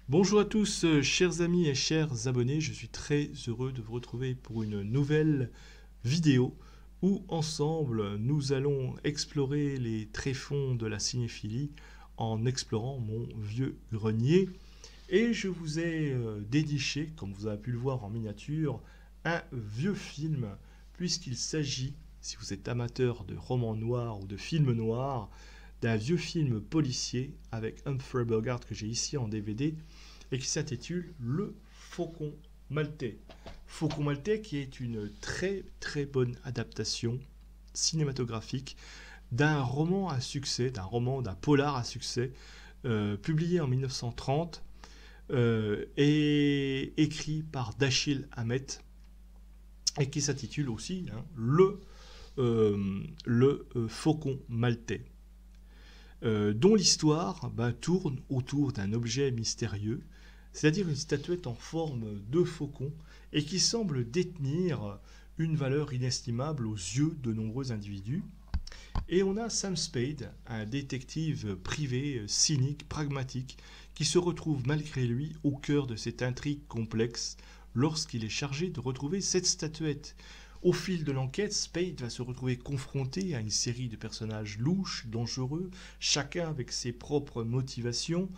Bonjour à tous, chers amis et chers abonnés, je suis très heureux de vous retrouver pour une nouvelle vidéo où ensemble nous allons explorer les tréfonds de la cinéphilie en explorant mon vieux grenier. Et je vous ai déniché, comme vous avez pu le voir en miniature, un vieux film, puisqu'il s'agit, si vous êtes amateur de romans noirs ou de films noirs, d'un vieux film policier avec Humphrey Bogart que j'ai ici en DVD et qui s'intitule Le Faucon Maltais. Faucon Maltais qui est une très très bonne adaptation cinématographique d'un roman à succès, d'un polar à succès, publié en 1930 et écrit par Dashiell Hammett et qui s'intitule aussi le Faucon Maltais. Dont l'histoire tourne autour d'un objet mystérieux, c'est-à-dire une statuette en forme de faucon, et qui semble détenir une valeur inestimable aux yeux de nombreux individus. Et on a Sam Spade, un détective privé, cynique, pragmatique, qui se retrouve malgré lui au cœur de cette intrigue complexe lorsqu'il est chargé de retrouver cette statuette. Au fil de l'enquête, Spade va se retrouver confronté à une série de personnages louches, dangereux, chacun avec ses propres motivations.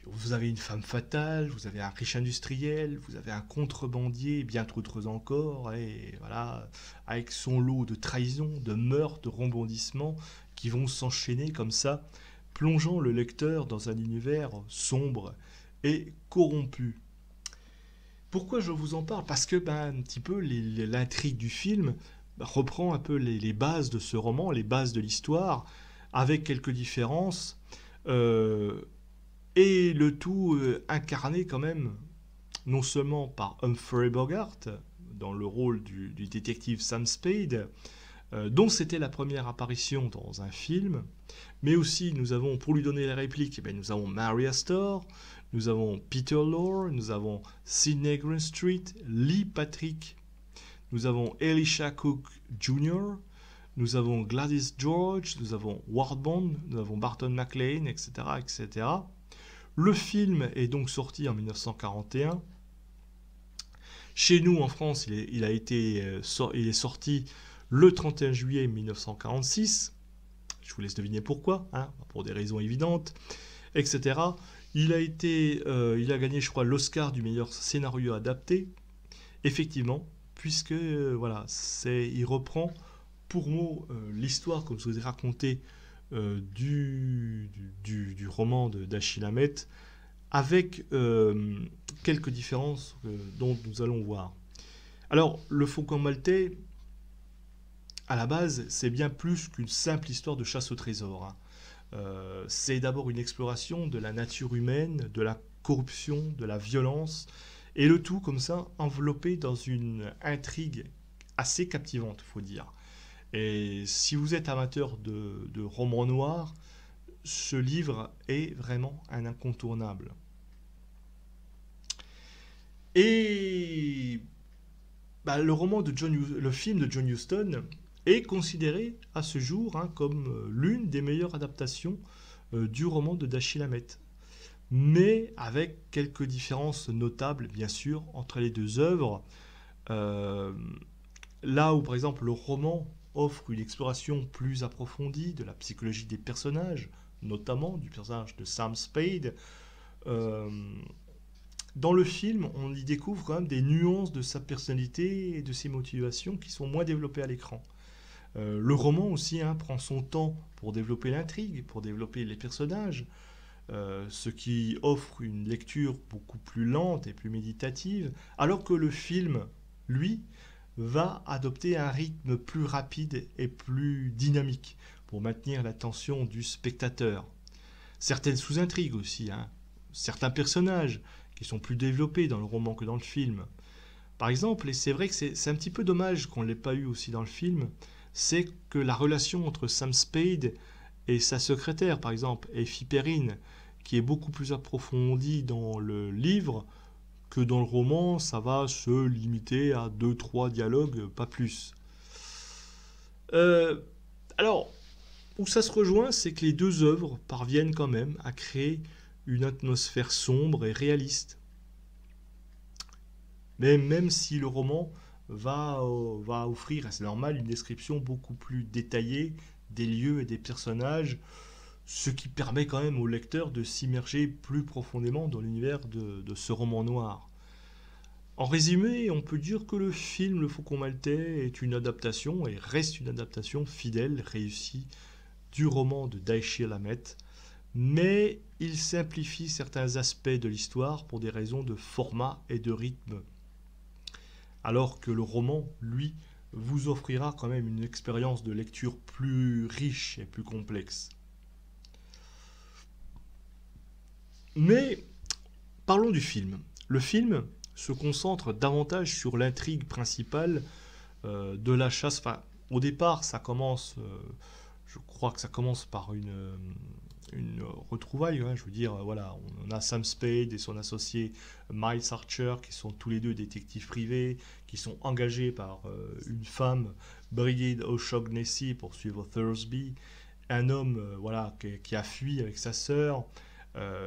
Vous avez une femme fatale, vous avez un riche industriel, vous avez un contrebandier, bien d'autres encore, et voilà, avec son lot de trahisons, de meurtres, de rebondissements qui vont s'enchaîner comme ça, plongeant le lecteur dans un univers sombre et corrompu. Pourquoi je vous en parle? Parce que un petit peu l'intrigue du film reprend un peu les bases de ce roman, les bases de l'histoire, avec quelques différences, euh, et le tout incarné quand même, non seulement par Humphrey Bogart, dans le rôle du détective Sam Spade, dont c'était la première apparition dans un film, mais aussi nous avons, pour lui donner la réplique, nous avons Mary Astor, nous avons Peter Lorre, nous avons Sidney Greenstreet, Lee Patrick, nous avons Elisha Cook Jr., nous avons Gladys George, nous avons Ward Bond, nous avons Barton McLean, etc., etc. Le film est donc sorti en 1941. Chez nous, en France, il est sorti le 31 juillet 1946. Je vous laisse deviner pourquoi, pour des raisons évidentes, etc. Il a gagné, je crois, l'Oscar du meilleur scénario adapté, effectivement, puisque il reprend pour mot l'histoire, comme je vous ai raconté, du roman de Dashiell Hammett, avec quelques différences dont nous allons voir. Alors, le Faucon Maltais, à la base, c'est bien plus qu'une simple histoire de chasse au trésor. C'est d'abord une exploration de la nature humaine, de la corruption, de la violence, et le tout comme ça enveloppé dans une intrigue assez captivante, il faut dire. Et si vous êtes amateur de romans noirs, ce livre est vraiment un incontournable. Et le film de John Huston est considéré à ce jour comme l'une des meilleures adaptations du roman de Dashiell Hammett. Mais avec quelques différences notables, bien sûr, entre les deux œuvres. Euh, Là où, par exemple, le roman offre une exploration plus approfondie de la psychologie des personnages, notamment du personnage de Sam Spade, euh, dans le film, on y découvre quand même des nuances de sa personnalité et de ses motivations qui sont moins développées à l'écran. Le roman aussi prend son temps pour développer l'intrigue, pour développer les personnages, ce qui offre une lecture beaucoup plus lente et plus méditative, alors que le film, lui, va adopter un rythme plus rapide et plus dynamique pour maintenir l'attention du spectateur. Certaines sous-intrigues aussi, certains personnages qui sont plus développés dans le roman que dans le film. Par exemple, et c'est vrai que c'est un petit peu dommage qu'on ne l'ait pas eu aussi dans le film, c'est que la relation entre Sam Spade et sa secrétaire, par exemple, Effie Perrine, qui est beaucoup plus approfondie dans le livre que dans le roman, ça va se limiter à 2-3 dialogues, pas plus. Euh, alors, où ça se rejoint, c'est que les deux œuvres parviennent quand même à créer une atmosphère sombre et réaliste. Mais même si le roman va offrir, et c'est normal, une description beaucoup plus détaillée des lieux et des personnages, ce qui permet quand même au lecteur de s'immerger plus profondément dans l'univers de ce roman noir. En résumé, on peut dire que le film Le Faucon Maltais est une adaptation, et reste une adaptation fidèle, réussie, du roman de Dashiell Hammett, mais il simplifie certains aspects de l'histoire pour des raisons de format et de rythme, alors que le roman, lui, vous offrira quand même une expérience de lecture plus riche et plus complexe. Mais parlons du film. Le film se concentre davantage sur l'intrigue principale de la chasse. Enfin, au départ, ça commence, je crois que ça commence par une retrouvaille. Hein, je veux dire, voilà, on a Sam Spade et son associé Miles Archer, qui sont tous les deux détectives privés, qui sont engagés par une femme, Brigid O'Shaughnessy, pour suivre Thursby, un homme voilà, qui a fui avec sa sœur.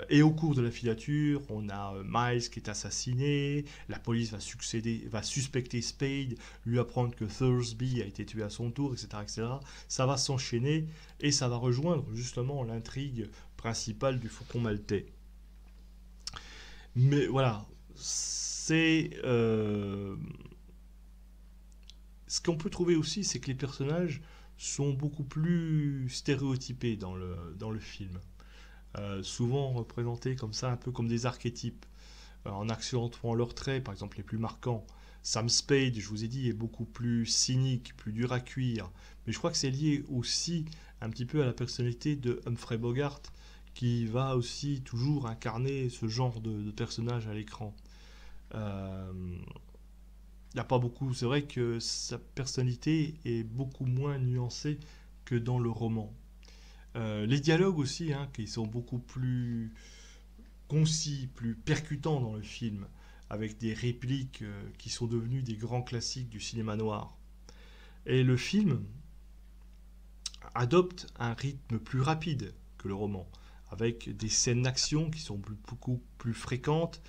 Et au cours de la filature, on a Miles qui est assassiné, la police va suspecter Spade, lui apprendre que Thursby a été tué à son tour, etc., etc. Ça va s'enchaîner et ça va rejoindre justement l'intrigue principale du Faucon Maltais. Mais voilà, c'est... Ce qu'on peut trouver aussi, c'est que les personnages sont beaucoup plus stéréotypés dans le film. Souvent représentés comme ça, un peu comme des archétypes, en accentuant leurs traits, par exemple les plus marquants. Sam Spade, je vous ai dit, est beaucoup plus cynique, plus dur à cuire, mais je crois que c'est lié aussi un petit peu à la personnalité de Humphrey Bogart, qui va aussi toujours incarner ce genre de personnage à l'écran. Il n'y a pas beaucoup, c'est vrai que sa personnalité est beaucoup moins nuancée que dans le roman. Les dialogues aussi, hein, qui sont beaucoup plus concis, plus percutants dans le film, avec des répliques qui sont devenues des grands classiques du cinéma noir. Et le film adopte un rythme plus rapide que le roman, avec des scènes d'action qui sont beaucoup plus fréquentes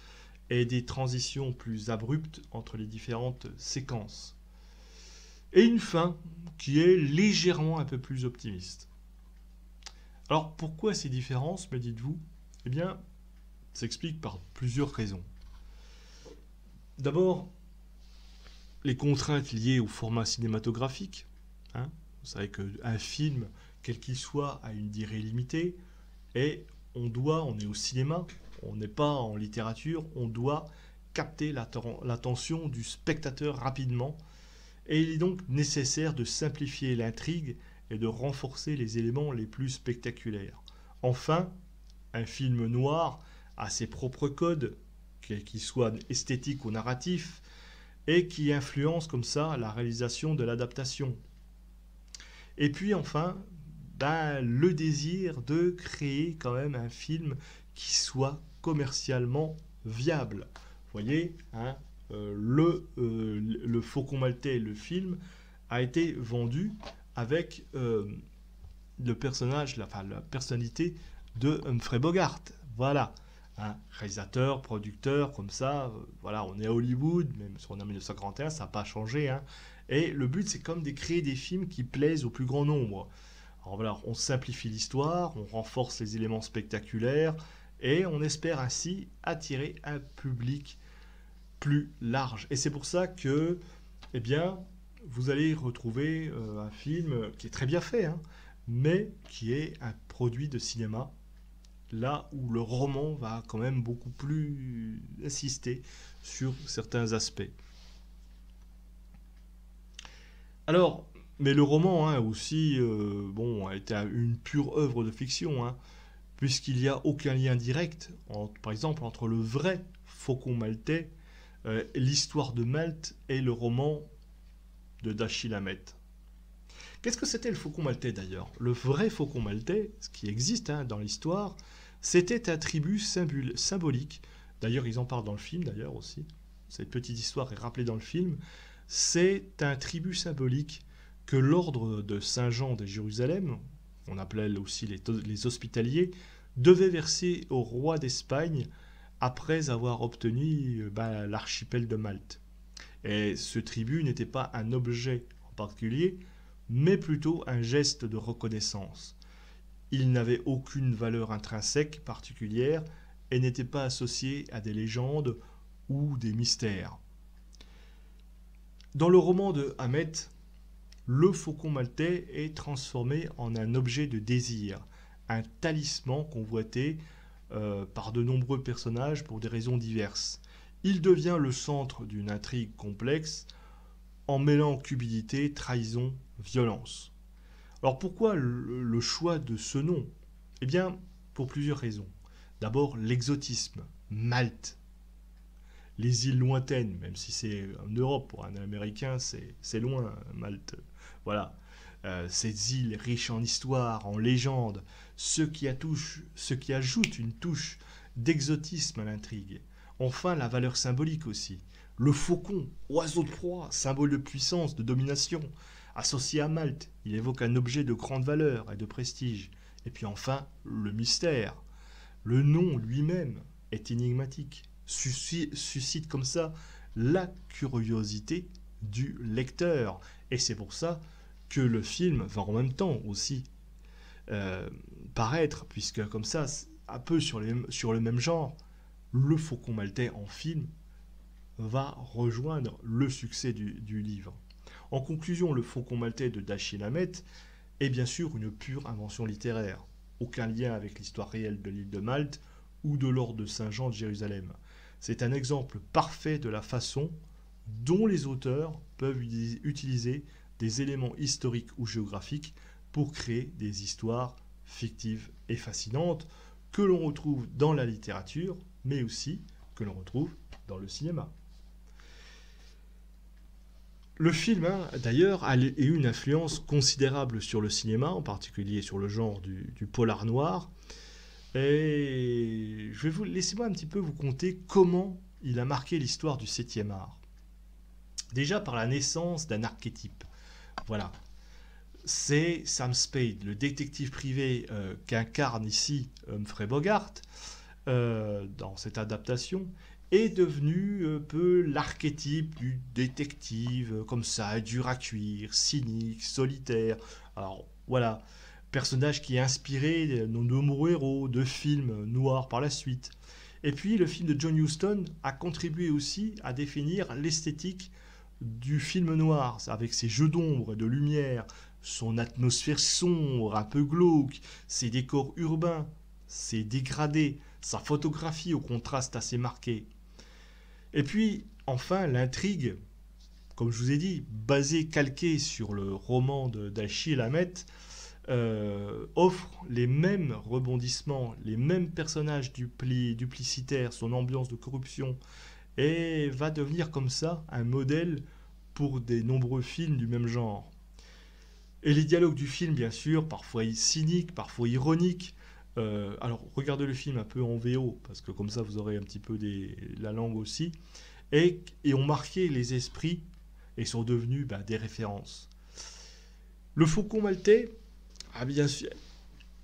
et des transitions plus abruptes entre les différentes séquences. Et une fin qui est légèrement un peu plus optimiste. Alors pourquoi ces différences, me dites-vous? Eh bien, ça s'explique par plusieurs raisons. D'abord, les contraintes liées au format cinématographique. Hein. Vous savez qu'un film, quel qu'il soit, a une durée limitée, et on est au cinéma, on n'est pas en littérature, on doit capter l'attention du spectateur rapidement, et il est donc nécessaire de simplifier l'intrigue et de renforcer les éléments les plus spectaculaires. Enfin, un film noir a ses propres codes, qu'ils soient esthétiques ou narratifs, et qui influencent comme ça la réalisation de l'adaptation. Et puis enfin, le désir de créer quand même un film qui soit commercialement viable. Vous voyez, hein, le Faucon Maltais, le film, a été vendu avec le personnage, la personnalité de Humphrey Bogart. Voilà. Hein, réalisateur, producteur, comme ça, voilà, on est à Hollywood, même si on est en 1941, ça n'a pas changé. Hein. Et le but, c'est comme de créer des films qui plaisent au plus grand nombre. Alors voilà, on simplifie l'histoire, on renforce les éléments spectaculaires, et on espère ainsi attirer un public plus large. Et c'est pour ça que, eh bien, vous allez retrouver un film qui est très bien fait, hein, mais qui est un produit de cinéma, là où le roman va quand même beaucoup plus insister sur certains aspects. Alors, mais le roman hein, aussi a été une pure œuvre de fiction, hein, puisqu'il n'y a aucun lien direct, par exemple, entre le vrai Faucon Maltais, l'histoire de Malte et le roman de Dashiell Hammett. Qu'est-ce que c'était le Faucon Maltais d'ailleurs? Le vrai Faucon Maltais, ce qui existe hein, dans l'histoire, c'était un tribut symbolique. D'ailleurs, ils en parlent dans le film d'ailleurs aussi. Cette petite histoire est rappelée dans le film. C'est un tribut symbolique que l'ordre de Saint-Jean de Jérusalem, on appelait aussi les hospitaliers, devait verser au roi d'Espagne après avoir obtenu l'archipel de Malte. Et ce tribut n'était pas un objet en particulier, mais plutôt un geste de reconnaissance. Il n'avait aucune valeur intrinsèque particulière et n'était pas associé à des légendes ou des mystères. Dans le roman de Hamet, le faucon maltais est transformé en un objet de désir, un talisman convoité par de nombreux personnages pour des raisons diverses. Il devient le centre d'une intrigue complexe en mêlant cupidité, trahison, violence. Alors pourquoi le choix de ce nom? Eh bien, pour plusieurs raisons. D'abord, l'exotisme. Malte. Les îles lointaines, même si c'est en Europe, pour un Américain, c'est loin, Malte. Voilà. Ces îles riches en histoire, en légendes, ce qui ajoute une touche d'exotisme à l'intrigue. Enfin, la valeur symbolique aussi. Le faucon, oiseau de proie, symbole de puissance, de domination. Associé à Malte, il évoque un objet de grande valeur et de prestige. Et puis enfin, le mystère. Le nom lui-même est énigmatique, suscite comme ça la curiosité du lecteur. Et c'est pour ça que le film va en même temps aussi paraître, puisque comme ça, un peu sur le même genre, le Faucon Maltais en film va rejoindre le succès du livre. En conclusion, le Faucon Maltais de Dashiell Hammett est bien sûr une pure invention littéraire. Aucun lien avec l'histoire réelle de l'île de Malte ou de l'ordre de Saint-Jean de Jérusalem. C'est un exemple parfait de la façon dont les auteurs peuvent utiliser des éléments historiques ou géographiques pour créer des histoires fictives et fascinantes que l'on retrouve dans la littérature, mais aussi que l'on retrouve dans le cinéma. Le film, d'ailleurs, a eu une influence considérable sur le cinéma, en particulier sur le genre du polar noir. Et laissez-moi un petit peu vous conter comment il a marqué l'histoire du 7e art. Déjà par la naissance d'un archétype. Voilà. C'est Sam Spade, le détective privé qu'incarne ici Humphrey Bogart dans cette adaptation, est devenu un peu l'archétype du détective, comme ça, dur à cuire, cynique, solitaire. Alors voilà, personnage qui a inspiré nos nombreux héros de films noirs par la suite. Et puis le film de John Huston a contribué aussi à définir l'esthétique du film noir, avec ses jeux d'ombre et de lumière, son atmosphère sombre, un peu glauque, ses décors urbains, ses dégradés, sa photographie au contraste assez marqué. Et puis, enfin, l'intrigue, comme je vous ai dit, calquée sur le roman de Dashiell Hammett, offre les mêmes rebondissements, les mêmes personnages duplicitaires, son ambiance de corruption, et va devenir comme ça un modèle pour des nombreux films du même genre. Et les dialogues du film, bien sûr, parfois cyniques, parfois ironiques. Alors, regardez le film un peu en VO, parce que comme ça, vous aurez un petit peu la langue aussi. Et ont marqué les esprits et sont devenus des références. Le Faucon Maltais a bien sûr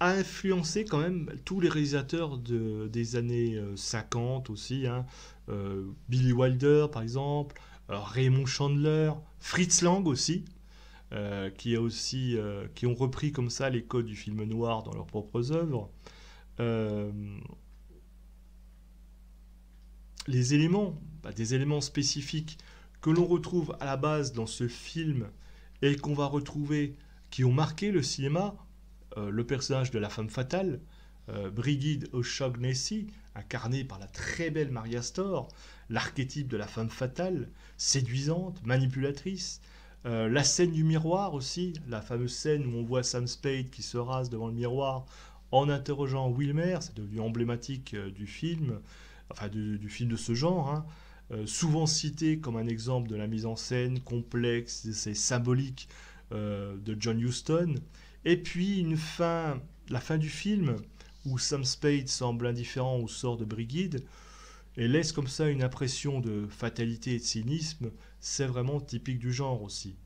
influencé quand même tous les réalisateurs des années 50 aussi. Billy Wilder, par exemple, Raymond Chandler, Fritz Lang aussi. Qui ont repris comme ça les codes du film noir dans leurs propres œuvres. Les éléments, des éléments spécifiques que l'on retrouve à la base dans ce film et qu'on va retrouver, qui ont marqué le cinéma, le personnage de la femme fatale, Brigid O'Shaughnessy, incarnée par la très belle Maria Astor, l'archétype de la femme fatale, séduisante, manipulatrice. La scène du miroir aussi, la fameuse scène où on voit Sam Spade qui se rase devant le miroir en interrogeant Wilmer, c'est devenu emblématique du film, enfin du film de ce genre, souvent cité comme un exemple de la mise en scène complexe et symbolique de John Huston. Et puis la fin du film où Sam Spade semble indifférent au sort de Brigid et laisse comme ça une impression de fatalité et de cynisme, c'est vraiment typique du genre aussi.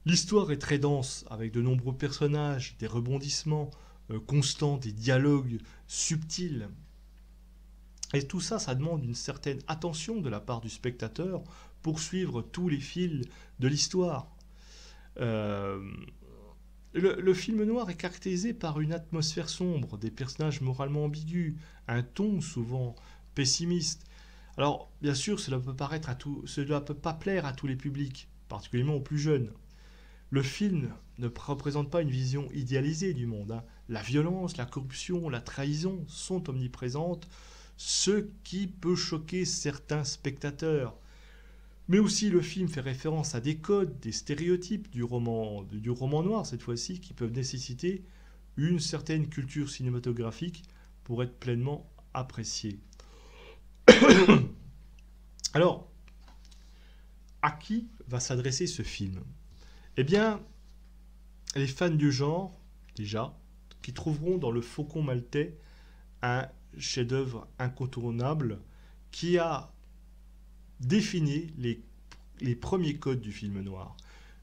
L'histoire est très dense, avec de nombreux personnages, des rebondissements, constant, des dialogues subtils. Et tout ça, ça demande une certaine attention de la part du spectateur pour suivre tous les fils de l'histoire. Le film noir est caractérisé par une atmosphère sombre, des personnages moralement ambigus, un ton souvent pessimiste. Alors, bien sûr, cela peut pas plaire à tous les publics, particulièrement aux plus jeunes. Le film ne représente pas une vision idéalisée du monde, hein. La violence, la corruption, la trahison sont omniprésentes, ce qui peut choquer certains spectateurs. Mais aussi, le film fait référence à des codes, des stéréotypes du roman noir, cette fois-ci, qui peuvent nécessiter une certaine culture cinématographique pour être pleinement apprécié. Alors, à qui va s'adresser ce film? Eh bien, les fans du genre, déjà, qui trouveront dans Le Faucon Maltais un chef-d'œuvre incontournable qui a défini les premiers codes du film noir,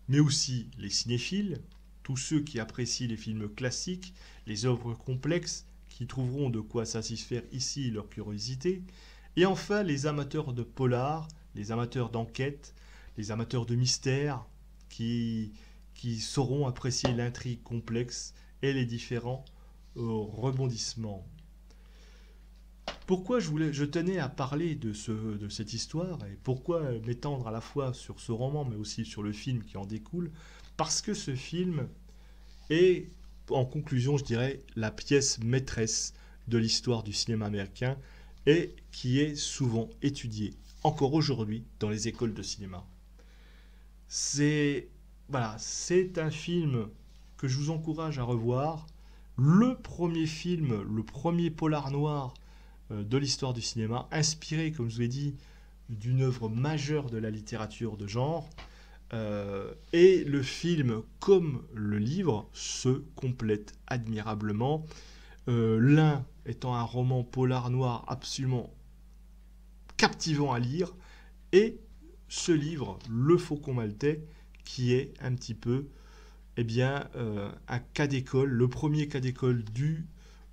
mais aussi les cinéphiles, tous ceux qui apprécient les films classiques, les œuvres complexes, qui trouveront de quoi satisfaire ici leur curiosité, et enfin les amateurs de polar, les amateurs d'enquête, les amateurs de mystère, qui sauront apprécier l'intrigue complexe et les différents rebondissements. Pourquoi je tenais à parler de cette histoire et pourquoi m'étendre à la fois sur ce roman mais aussi sur le film qui en découle? Parce que ce film est, en conclusion, je dirais, la pièce maîtresse de l'histoire du cinéma américain et qui est souvent étudiée encore aujourd'hui dans les écoles de cinéma. C'est un film que je vous encourage à revoir. Le premier film, le premier polar noir de l'histoire du cinéma, inspiré, comme je vous l'ai dit, d'une œuvre majeure de la littérature de genre. Et le film, comme le livre, se complètent admirablement. L'un étant un roman polar noir absolument captivant à lire, et ce livre, Le Faucon Maltais, qui est un petit peu un cas d'école, le premier cas d'école du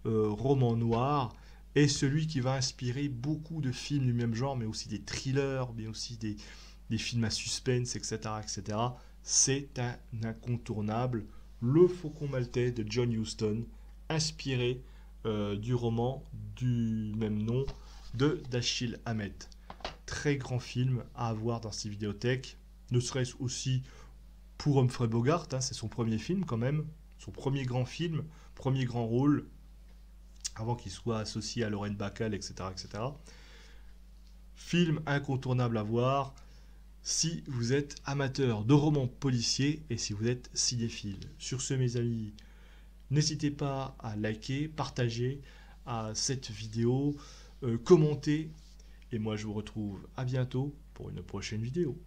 roman noir, et celui qui va inspirer beaucoup de films du même genre, mais aussi des thrillers, mais aussi des films à suspense, etc. etc. C'est un incontournable. Le Faucon Maltais de John Huston, inspiré du roman du même nom de Dashiell Hammett. Très grand film à avoir dans ces vidéothèques, ne serait-ce aussi pour Humphrey Bogart, hein, c'est son premier film quand même, son premier grand film, premier grand rôle, avant qu'il soit associé à Lauren Bacall, etc., etc. Film incontournable à voir si vous êtes amateur de romans policiers et si vous êtes cinéphile. Sur ce, mes amis, n'hésitez pas à liker, partager cette vidéo, commenter, et moi je vous retrouve à bientôt pour une prochaine vidéo.